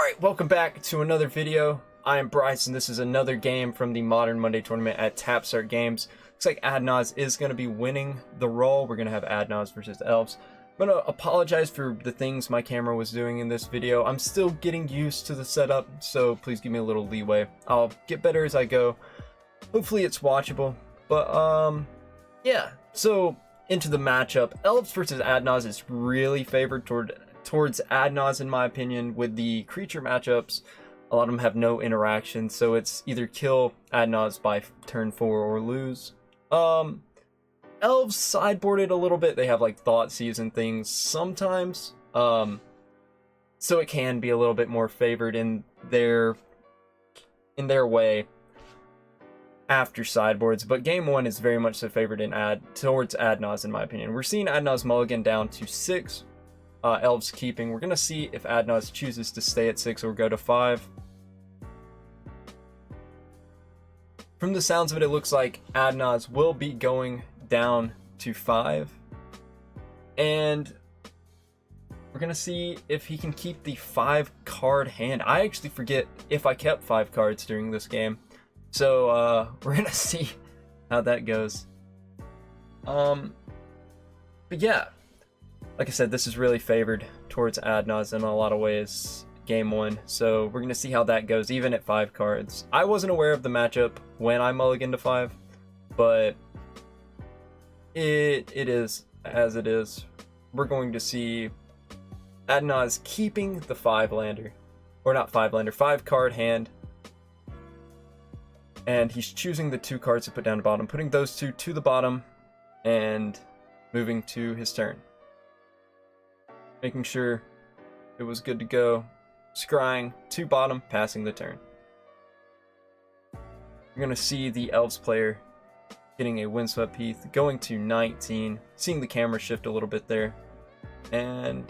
Alright, welcome back to another video. I am Bryce, and this is another game from the Modern Monday tournament at TapStart Games. Looks like Adnaz is going to be winning the role. We're going to have Adnaz versus Elves. I'm going to apologize for the things my camera was doing in this video. I'm still getting used to the setup, so please give me a little leeway. I'll get better as I go. Hopefully it's watchable. But, yeah. So, into the matchup. Elves versus Adnaz is really favored towards Adnaz, in my opinion. With the creature matchups, a lot of them have no interaction, so it's either kill Adnaz by turn 4 or lose. Elves sideboarded a little bit. They have like Thoughtseize and things sometimes, so it can be a little bit more favored in their way after sideboards. But game 1 is very much so favored towards Adnaz, in my opinion. We're seeing Adnaz mulligan down to 6. Elves keeping. We're gonna see if Adnaz chooses to stay at 6 or go to 5. From the sounds of it, it looks like Adnaz will be going down to 5, and we're gonna see if he can keep the 5 card hand. I actually forget if I kept 5 cards during this game, so we're gonna see how that goes. But yeah, like I said, this is really favored towards Adnaz in a lot of ways, game 1. So we're going to see how that goes, even at 5 cards. I wasn't aware of the matchup when I mulliganed to 5, but it is as it is. We're going to see Adnaz keeping the 5-lander. Or not 5-lander, 5-card hand. And he's choosing the 2 cards to put down to bottom, putting those 2 to the bottom, and moving to his turn. Making sure it was good to go. Scrying to bottom, passing the turn. You're going to see the Elves player getting a Windswept Heath, going to 19. Seeing the camera shift a little bit there. And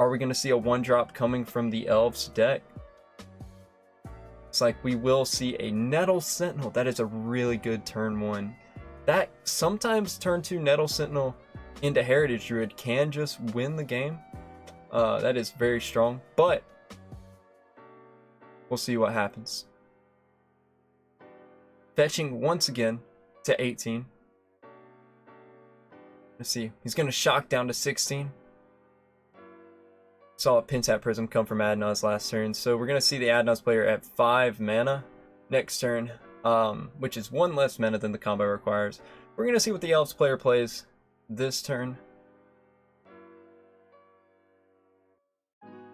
are we going to see a 1-drop coming from the Elves deck? It's like we will see a Nettle Sentinel. That is a really good turn 1. That sometimes turn 2 Nettle Sentinel into Heritage Druid can just win the game. That is very strong, but we'll see what happens. Fetching once again to 18. Let's see, he's going to shock down to 16. Saw a Pentap Prism come from Adnaz last turn, so we're going to see the Adnaz player at 5 mana next turn, which is 1 less mana than the combo requires. We're going to see what the Elves player plays this turn.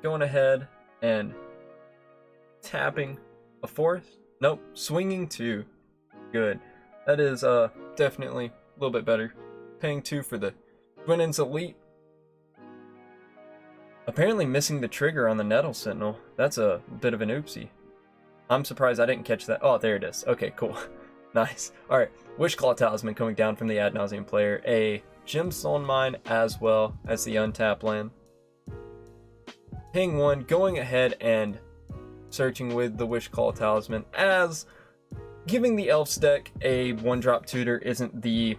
Going ahead and tapping a 4th. Nope, swinging 2. Good. That is definitely a little bit better. Paying 2 for the Twinens Elite. Apparently missing the trigger on the Nettle Sentinel. That's a bit of an oopsie. I'm surprised I didn't catch that. Oh, there it is. Okay, cool. Nice. Alright, Wishclaw Talisman coming down from the Nauseam player. A Gemstone Mine as well as the untapped land. Paying 1, going ahead and searching with the Wishclaw Talisman, as giving the Elves deck a 1-drop tutor isn't the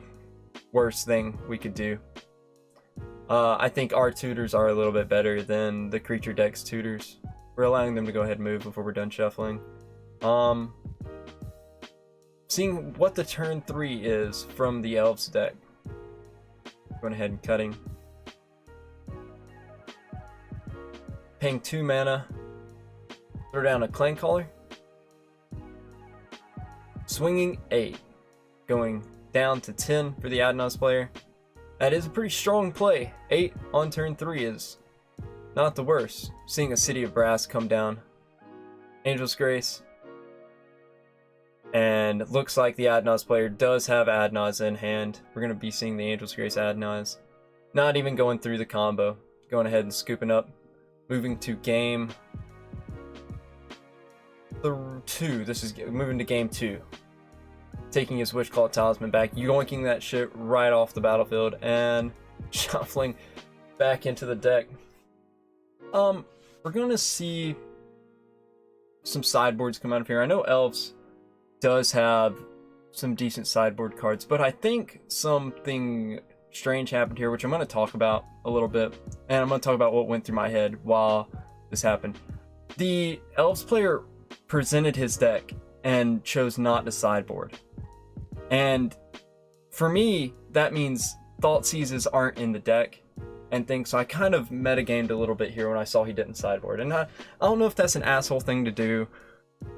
worst thing we could do. I think our tutors are a little bit better than the creature deck's tutors. We're allowing them to go ahead and move before we're done shuffling. Seeing what the turn 3 is from the Elves deck. Going ahead and cutting. Paying 2 mana. Throw down a Clan Caller. Swinging 8. Going down to 10 for the Adnaz player. That is a pretty strong play. 8 on turn 3 is not the worst. Seeing a City of Brass come down. Angel's Grace. And it looks like the Adnaz player does have Adnaz in hand. We're going to be seeing the Angel's Grace Adnaz. Not even going through the combo. Going ahead and scooping up. Moving to game 2. This is moving to game 2. Taking his Wishclaw Talisman back. Yoinking that shit right off the battlefield. And shuffling back into the deck. We're going to see some sideboards come out of here. I know Elves does have some decent sideboard cards, but I think something strange happened here, which I'm going to talk about a little bit, and I'm going to talk about what went through my head while this happened. The Elves player presented his deck and chose not to sideboard. And for me, that means Thought Seizes aren't in the deck and things. So I kind of metagamed a little bit here when I saw he didn't sideboard. And I don't know if that's an asshole thing to do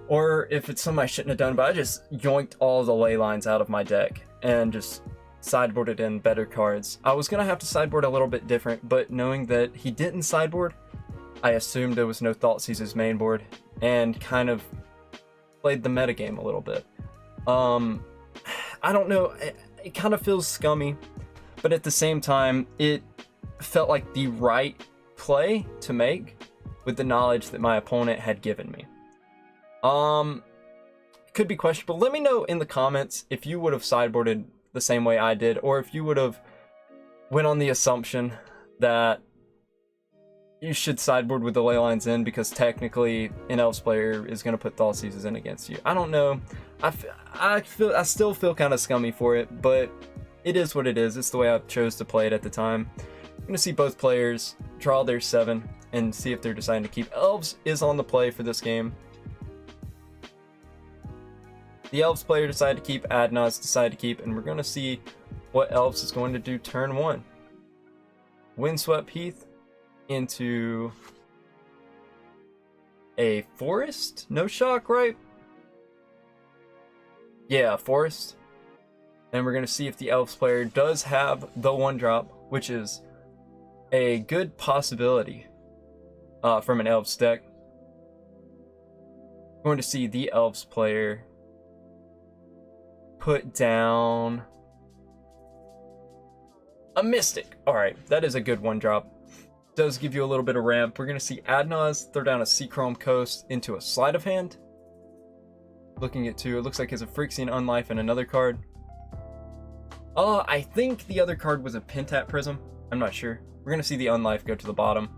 or if it's something I shouldn't have done, but I just yoinked all the ley lines out of my deck and just sideboarded in better cards. I was going to have to sideboard a little bit different, but knowing that he didn't sideboard, I assumed there was no Thought Seizes main board and kind of played the metagame a little bit. I don't know, it kind of feels scummy, but at the same time, it felt like the right play to make with the knowledge that my opponent had given me. It could be questionable. Let me know in the comments if you would have sideboarded the same way I did, or if you would have went on the assumption that you should sideboard with the ley lines in because technically an Elves player is going to put Thought Seizes in against you. I don't know. I still feel kind of scummy for it, but it is what it is. It's the way I chose to play it at the time. I'm going to see both players draw their 7 and see if they're deciding to keep. Elves is on the play for this game. The Elves player decided to keep, Adnaz decided to keep, and we're going to see what Elves is going to do turn 1. Windswept Heath into a forest? No shock, right? Yeah, forest. And we're going to see if the Elves player does have the 1-drop, which is a good possibility from an Elves deck. We're going to see the Elves player put down a Mystic. Alright, that is a good 1-drop. Does give you a little bit of ramp. We're going to see Adnaz throw down a Seachrome Coast into a Sleight of Hand. Looking at 2, it looks like it's a Phyrexian Unlife and another card. I think the other card was a Pentap Prism. I'm not sure. We're going to see the Unlife go to the bottom.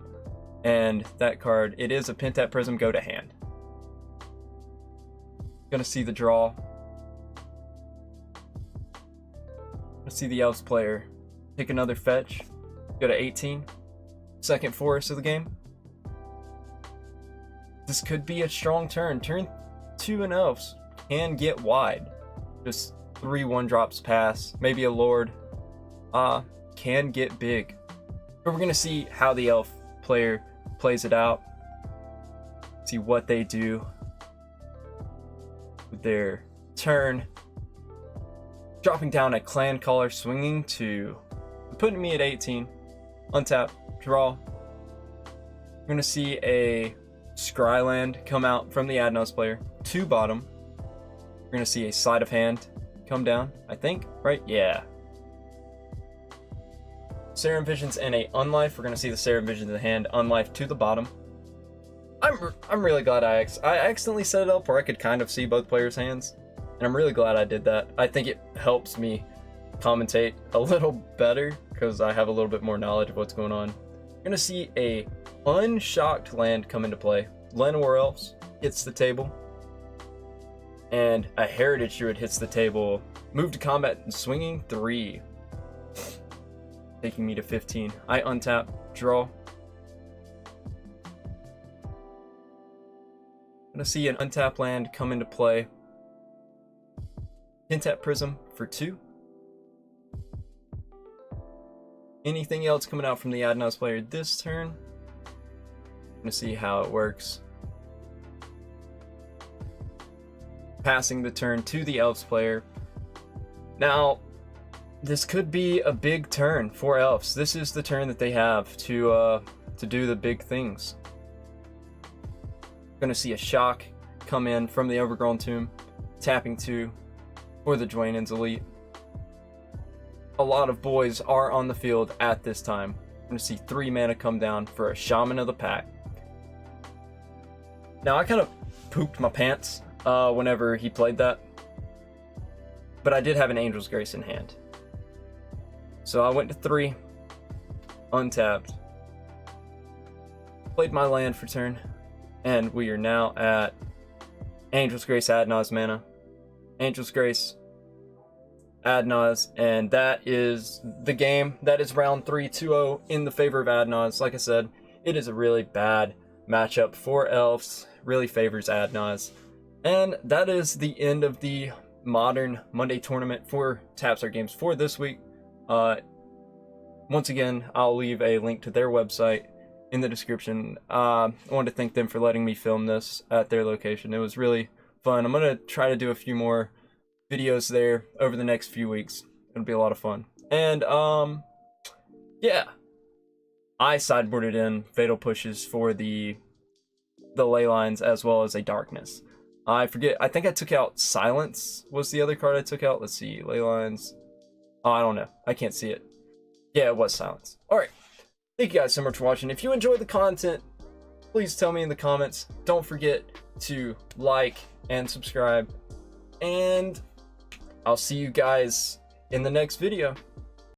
And that card, it is a Pentap Prism, go to hand. Going to see the draw. Let's see the Elves player take another fetch. Go to 18. Second forest of the game. This could be a strong turn. Turn 2 and Elves can get wide. Just 3 1-drops pass. Maybe a Lord. Can get big. But we're going to see how the Elf player plays it out. See what they do with their turn. Dropping down a Clan Caller, swinging to, putting me at 18. Untap, draw. We're going to see a Scryland come out from the Adnaz player to bottom. We're going to see a Sleight of Hand come down, I think, right? Yeah. Serum Visions and a Unlife. We're going to see the Serum Visions in the hand, Unlife to the bottom. I'm really glad I accidentally set it up where I could kind of see both players' hands. And I'm really glad I did that. I think it helps me commentate a little better because I have a little bit more knowledge of what's going on. You're going to see a unshocked land come into play. Llanowar Elves hits the table. And a Heritage Druid hits the table. Move to combat and swinging 3. Taking me to 15. I untap, draw. I'm going to see an untap land come into play. Pentap Prism for 2. Anything else coming out from the Adnaz player this turn? I'm going to see how it works. Passing the turn to the Elves player. Now, this could be a big turn for Elves. This is the turn that they have to do the big things. Going to see a shock come in from the Overgrown Tomb, tapping 2 for the Dwayne's Elite. A lot of boys are on the field at this time. I'm going to see 3 mana come down for a Shaman of the Pack. Now, I kind of pooped my pants whenever he played that, but I did have an Angel's Grace in hand. So I went to 3, untapped, played my land for turn, and we are now at Angel's Grace, Adnaz mana. Angel's Grace, Adnaz, and that is the game. That is round 3, 2-0 in the favor of Adnaz. Like I said, it is a really bad matchup for Elves. Really favors Adnaz. And that is the end of the Modern Monday tournament for Tapstart Games for this week. Once again, I'll leave a link to their website in the description. I wanted to thank them for letting me film this at their location. It was really fun. I'm going to try to do a few more videos there over the next few weeks. It'll be a lot of fun. And, yeah. I sideboarded in Fatal Pushes for the ley lines as well as a Darkness. I forget, I think I took out Silence was the other card I took out. Let's see, ley lines. Oh, I don't know. I can't see it. Yeah, it was Silence. Alright. Thank you guys so much for watching. If you enjoyed the content, please tell me in the comments. Don't forget to like and subscribe. And I'll see you guys in the next video.